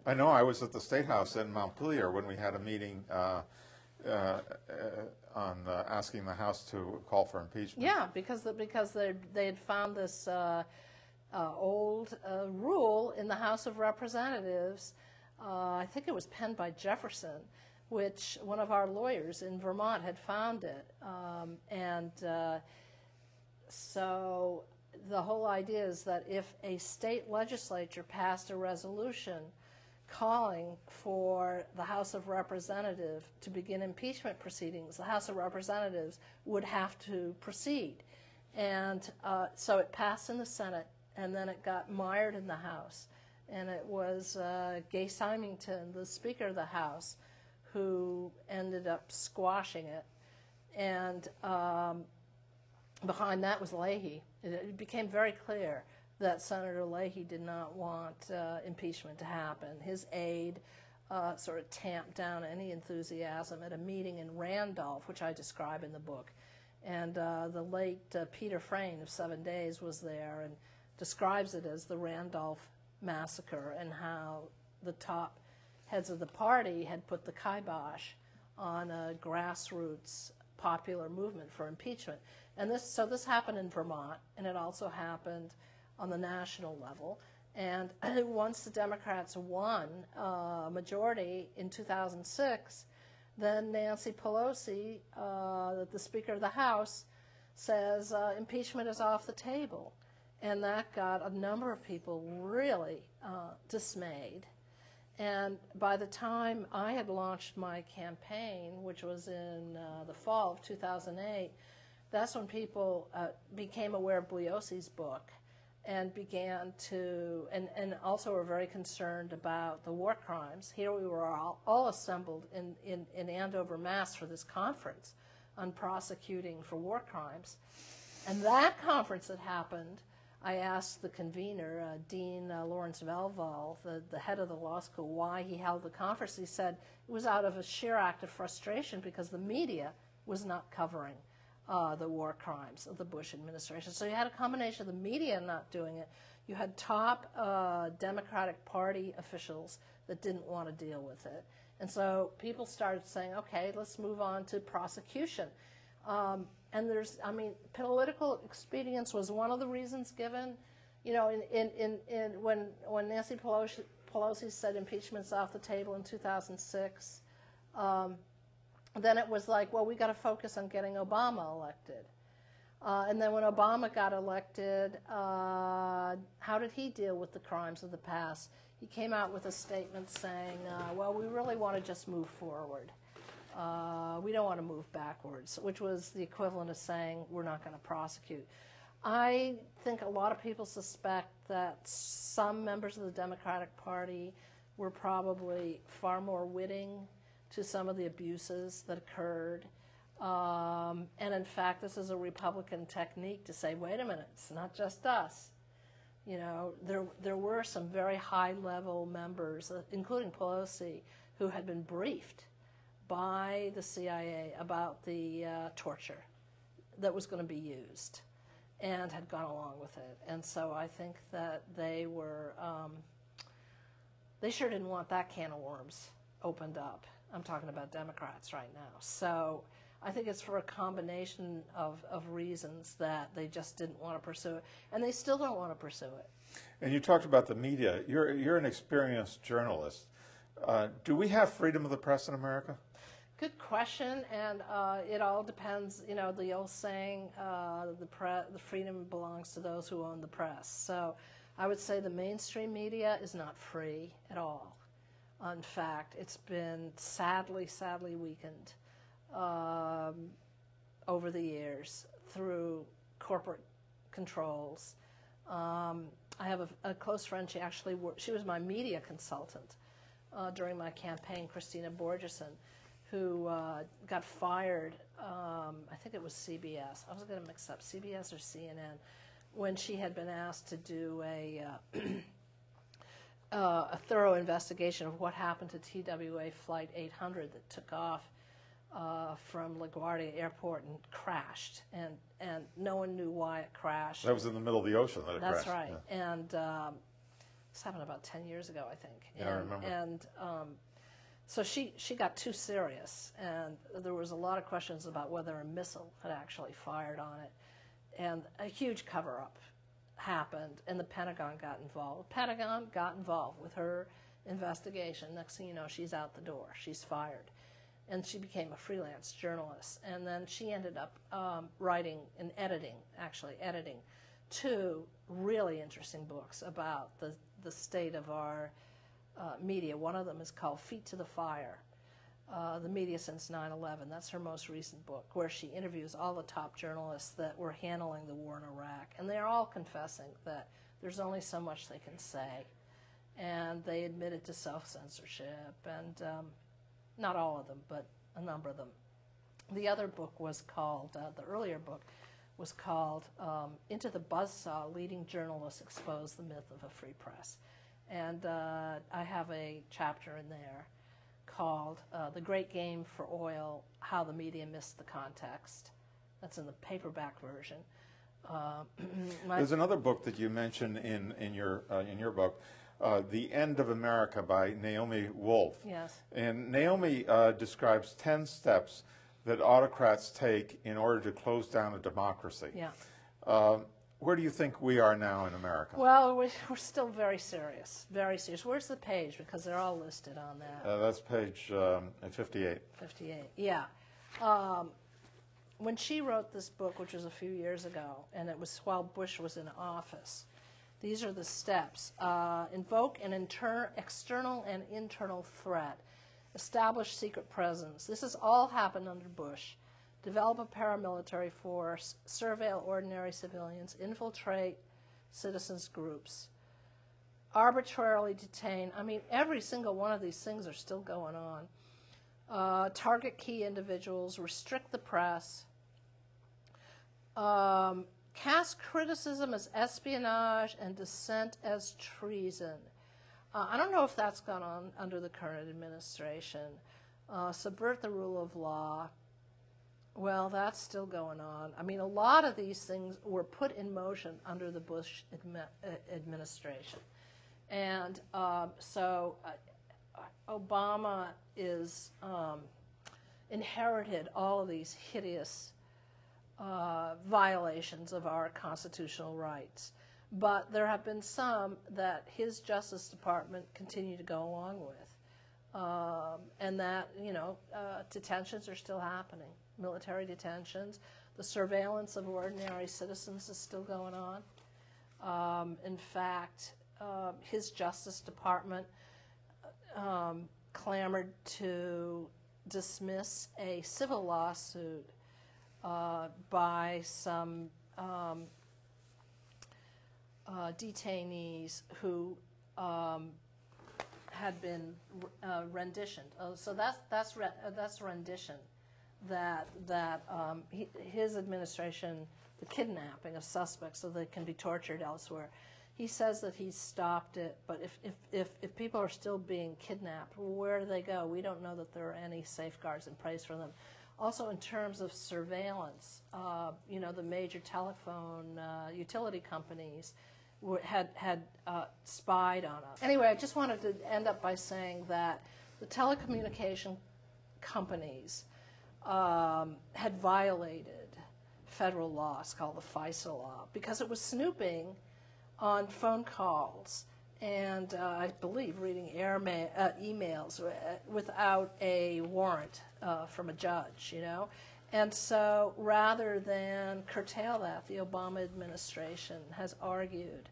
I know I was at the State House in Montpelier when we had a meeting on asking the House to call for impeachment. Yeah, because they had found this old rule in the House of Representatives. I think it was penned by Jefferson, which one of our lawyers in Vermont had found it. So the whole idea is that if a state legislature passed a resolution calling for the House of Representatives to begin impeachment proceedings, the House of Representatives would have to proceed. And so it passed in the Senate, and then it got mired in the House. And it was Gay Symington, the Speaker of the House, who ended up squashing it. And behind that was Leahy. It became very clear that Senator Leahy did not want impeachment to happen. His aide sort of tamped down any enthusiasm at a meeting in Randolph, which I describe in the book. And the late Peter Frayne of 7 Days was there and describes it as the Randolph Massacre, and how the top heads of the party had put the kibosh on a grassroots popular movement for impeachment. And this happened in Vermont, and it also happened on the national level. And once the Democrats won a majority in 2006, then Nancy Pelosi, the Speaker of the House, says impeachment is off the table. And that got a number of people really dismayed. And by the time I had launched my campaign, which was in the fall of 2008, that's when people became aware of Bugliosi's book and began to, and also were very concerned about the war crimes. Here we were all assembled in Andover, Mass. For this conference on prosecuting for war crimes. And that conference that happened, I asked the convener, Dean Lawrence Velval, the head of the law school, why he held the conference. He said it was out of a sheer act of frustration because the media was not covering the war crimes of the Bush administration. So you had a combination of the media not doing it. You had top Democratic Party officials that didn't want to deal with it. And so people started saying, okay, let's move on to prosecution. And political expedience was one of the reasons given. You know, when Nancy Pelosi said impeachment's off the table in 2006, then it was like, well, we got to focus on getting Obama elected. And then when Obama got elected, how did he deal with the crimes of the past? He came out with a statement saying, well, we really want to just move forward. We don't want to move backwards, which was the equivalent of saying we're not going to prosecute. I think a lot of people suspect that some members of the Democratic Party were probably far more witting to some of the abuses that occurred. And in fact, this is a Republican technique to say, wait a minute, it's not just us. You know, there were some very high-level members, including Pelosi, who had been briefed by the CIA about the torture that was going to be used and had gone along with it. And so I think that they sure didn't want that can of worms opened up. I'm talking about Democrats right now. So I think it's for a combination of reasons that they just didn't want to pursue it, and they still don't want to pursue it. And you talked about the media. You're an experienced journalist. Do we have freedom of the press in America? Good question, and it all depends. You know, the old saying, the freedom belongs to those who own the press. So I would say the mainstream media is not free at all. In fact, it's been sadly weakened over the years through corporate controls. I have a close friend. She was my media consultant during my campaign, Christina Borgeson, who got fired, I think it was CBS. I was going to mix up CBS or CNN, when she had been asked to do a thorough investigation of what happened to TWA Flight 800 that took off from LaGuardia Airport and crashed, and no one knew why it crashed. That was in the middle of the ocean that it crashed. That's right. Yeah. And This happened about 10 years ago, I think. Yeah, I remember. And so she got too serious, and there was a lot of questions about whether a missile had actually fired on it. And a huge cover-up happened, and the Pentagon got involved. The Pentagon got involved with her investigation. Next thing you know, she's out the door. She's fired. And she became a freelance journalist. And then she ended up writing and editing 2 really interesting books about the state of our media. One of them is called Feet to the Fire, the Media Since 9/11. That's her most recent book, where she interviews all the top journalists that were handling the war in Iraq. And they're all confessing that there's only so much they can say. And they admitted to self-censorship, and not all of them, but a number of them. The other book was called, the earlier book was called Into the Buzzsaw, Leading Journalists Expose the Myth of a Free Press. And I have a chapter in there called The Great Game for Oil, How the Media Missed the Context. That's in the paperback version. There's another book that you mentioned in your book, The End of America by Naomi Wolf. Yes. And Naomi describes 10 steps that autocrats take in order to close down a democracy. Yeah. Where do you think we are now in America? Well, we're still very serious, very serious. Where's the page? Because they're all listed on that. That's page 58. 58, yeah. When she wrote this book, which was a few years ago, and it was while Bush was in office, these are the steps. Invoke an external and internal threat. Establish secret presence. This has all happened under Bush. Develop a paramilitary force. Surveil ordinary civilians. Infiltrate citizens groups. Arbitrarily detain. I mean, every single one of these things are still going on. Target key individuals. Restrict the press. Cast criticism as espionage and dissent as treason. I don't know if that's gone on under the current administration. Subvert the rule of law. Well, that's still going on. I mean, a lot of these things were put in motion under the Bush administration. And so Obama is inherited all of these hideous violations of our constitutional rights. But there have been some that his Justice Department continued to go along with. And that, detentions are still happening, military detentions. The surveillance of ordinary citizens is still going on. In fact, his Justice Department clamored to dismiss a civil lawsuit by some detainees who had been renditioned. So that's rendition. His administration, the kidnapping of suspects so they can be tortured elsewhere. He says that he's stopped it, but if people are still being kidnapped, where do they go? We don't know that there are any safeguards in place for them. Also, in terms of surveillance, the major telephone utility companies had spied on us. Anyway, I just wanted to end up by saying that the telecommunication companies had violated federal law. It's called the FISA law because it was snooping on phone calls and I believe reading emails without a warrant from a judge, And so rather than curtail that, the Obama administration has argued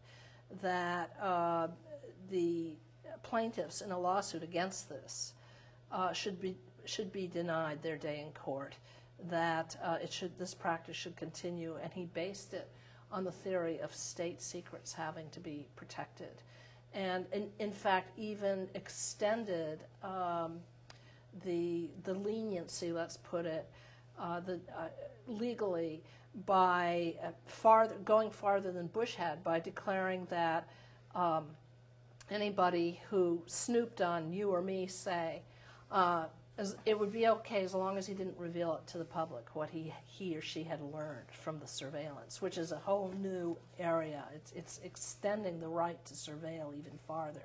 that the plaintiffs in a lawsuit against this should be denied their day in court, that this practice should continue, and he based it on the theory of state secrets having to be protected. And in fact, even extended the leniency, let's put it, legally by going farther than Bush had by declaring that anybody who snooped on you or me, say, It would be okay as long as he didn't reveal it to the public, what he or she had learned from the surveillance, which is a whole new area. It's extending the right to surveil even farther.